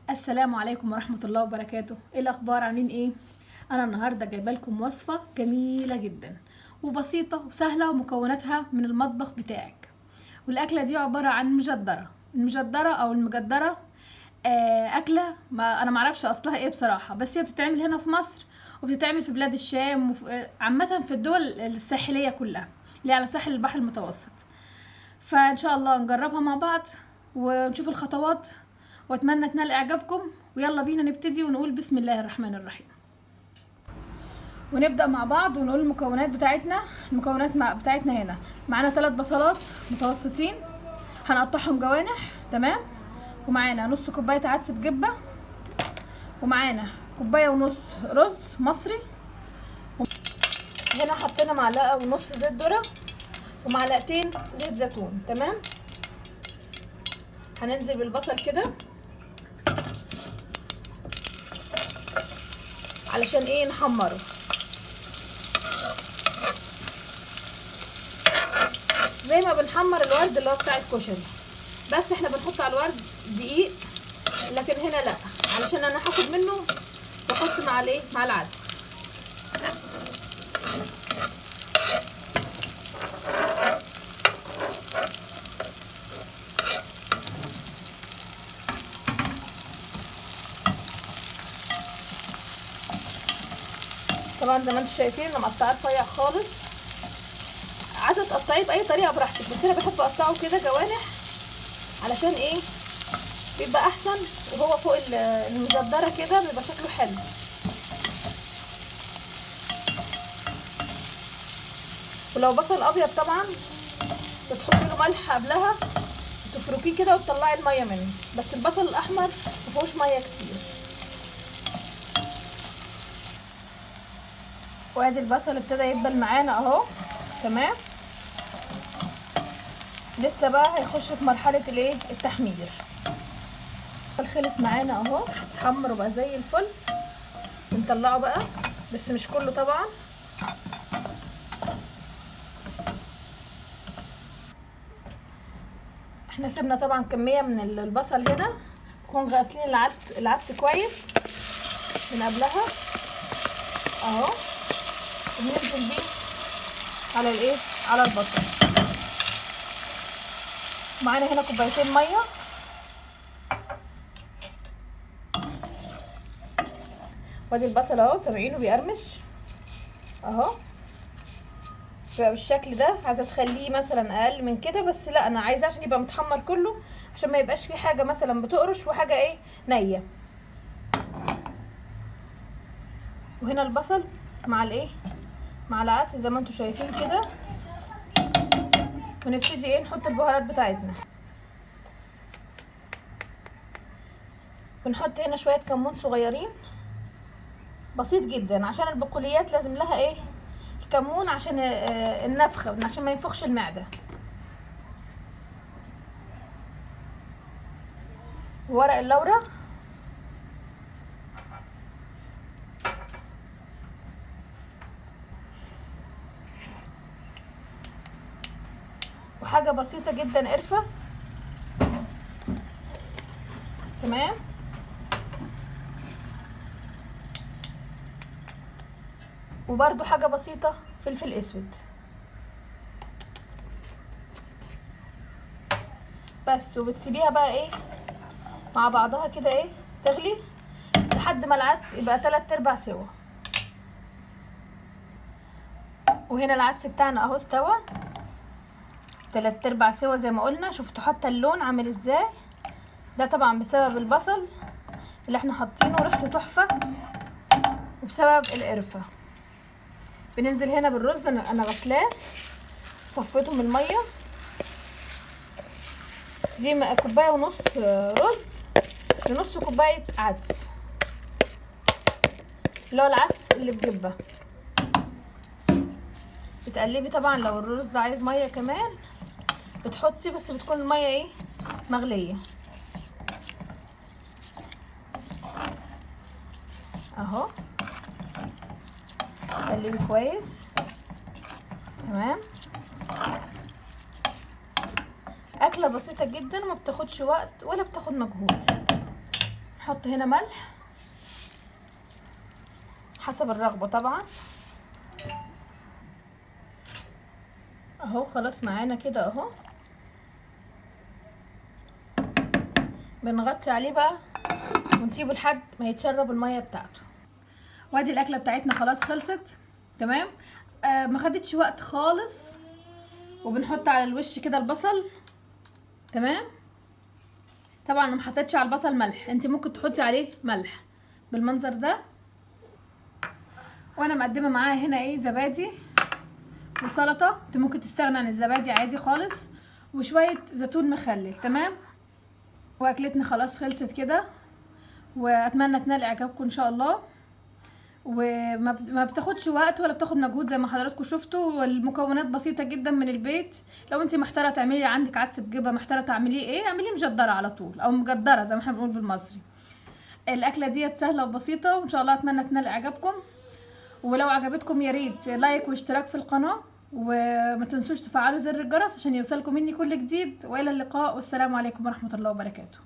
السلام عليكم ورحمة الله وبركاته. ايه الاخبار؟ عاملين ايه؟ انا النهاردة جايبه لكم وصفة جميلة جدا وبسيطة وسهلة ومكوناتها من المطبخ بتاعك. والاكلة دي عبارة عن المجدرة او المجدرة. اكلة ما انا معرفش اصلها ايه بصراحة، بس هي بتتعمل هنا في مصر وبتتعمل في بلاد الشام عامة في الدول الساحلية كلها اللي على ساحل البحر المتوسط. فان شاء الله نجربها مع بعض ونشوف الخطوات، واتمنى تنال اعجابكم. ويلا بينا نبتدي ونقول بسم الله الرحمن الرحيم، ونبدا مع بعض ونقول المكونات بتاعتنا. بتاعتنا هنا معانا 3 بصلات متوسطين هنقطعهم جوانح، تمام. ومعانا نص كوبايه عدس بجبه، ومعانا كوبايه ونص رز مصري. هنا حطينا معلقه ونص زيت ذره ومعلقتين زيت زيتون، تمام. هننزل بالبصل كده علشان ايه؟ نحمره. زي ما بنحمر الورد اللي هو بتاع الكشري، بس احنا بنحط على الورد دقيق، لكن هنا لا، علشان انا هاخد منه واحط مع الايه؟ مع العدس. طبعا زي ما انتم شايفين انا مقطعاه رفيع خالص. عايزه تقطعيه باي طريقه براحتك، بس انا بحب اقطعه كده جوانح علشان ايه؟ بيبقى احسن، وهو فوق المجدره كده بيبقى شكله حلو. ولو بصل ابيض طبعا بتحطي له ملح قبلها تفركيه كده وتطلعي الميه منه، بس البصل الاحمر مفيهوش ميه كتير. وادي البصل ابتدى يدبل معانا اهو، تمام. لسه بقى هيخش في مرحله الايه؟ التحمير. خلص معانا اهو، اتحمر وبقى زي الفل. نطلعه بقى، بس مش كله طبعا. احنا سيبنا طبعا كميه من البصل هنا، نكون غاسلين العدس كويس من قبلها اهو، وبننزل بيه على الايه؟ على البصل. معانا هنا كوبايتين ميه، وادي البصل اهو سامعينه بيقرمش اهو، بيبقى بالشكل ده. عايزه تخليه مثلا اقل من كده، بس لا، انا عايزاه عشان يبقى متحمر كله، عشان ما يبقاش فيه حاجه مثلا بتقرش وحاجه ايه؟ نيه. وهنا البصل مع الايه؟ مع العدس زي ما انتم شايفين كده. ونبتدي ايه؟ نحط البهارات بتاعتنا. بنحط هنا شويه كمون صغيرين، بسيط جدا، عشان البقوليات لازم لها ايه؟ الكمون، عشان النفخه، عشان ما ينفخش المعده. ورق اللورة، وحاجه بسيطه جدا قرفه، تمام. وبرده حاجه بسيطه فلفل اسود، بس. وبتسيبيها بقى ايه؟ مع بعضها كده ايه؟ تغلي لحد ما العدس يبقى 3/4 سوا. وهنا العدس بتاعنا اهو استوى 3/4 سوا زي ما قلنا. شفتوا حتى اللون عامل ازاي؟ ده طبعا بسبب البصل اللي احنا حاطينه، ريحته تحفه، وبسبب القرفه. بننزل هنا بالرز، انا غسلاه صفيته من الميه. دي كوبايه ونص رز لنص كوبايه عدس، اللي هو العدس اللي بجبه. بتقلبي طبعا، لو الرز عايز ميه كمان بتحطي، بس بتكون الميه ايه؟ مغليه اهو. قلبي كويس، تمام. اكله بسيطه جدا وما بتاخدش وقت ولا بتاخد مجهود. نحط هنا ملح حسب الرغبة طبعا اهو. خلاص معانا كده اهو، بنغطي عليه بقى ونسيبه لحد ما يتشرب المية بتاعته. وادي الاكله بتاعتنا خلاص خلصت تمام. ما خدتش وقت خالص. وبنحط على الوش كده البصل تمام. طبعا انا محطتش على البصل ملح، انت ممكن تحطي عليه ملح بالمنظر ده. وانا مقدمه معاها هنا ايه زبادي وسلطه، انت ممكن تستغنى عن الزبادي عادي خالص، وشويه زيتون مخلل تمام. واكلتنا خلاص خلصت كده، واتمنى تنال اعجابكم ان شاء الله. وما بتاخدش وقت ولا بتاخد مجهود زي ما حضراتكم شفتوا، والمكونات بسيطه جدا من البيت. لو انت محتاره تعملي عندك عدس بجبه، محتاره تعمليه ايه، اعمليه مجدره على طول او مجدره زي ما احنا بنقول بالمصري. الاكله ديت سهله وبسيطه وان شاء الله اتمنى تنال اعجابكم. ولو عجبتكم يا ريت لايك واشتراك في القناه، وما تنسوش تفعلوا زر الجرس عشان يوصلكم مني كل جديد. والى اللقاء، والسلام عليكم ورحمه الله وبركاته.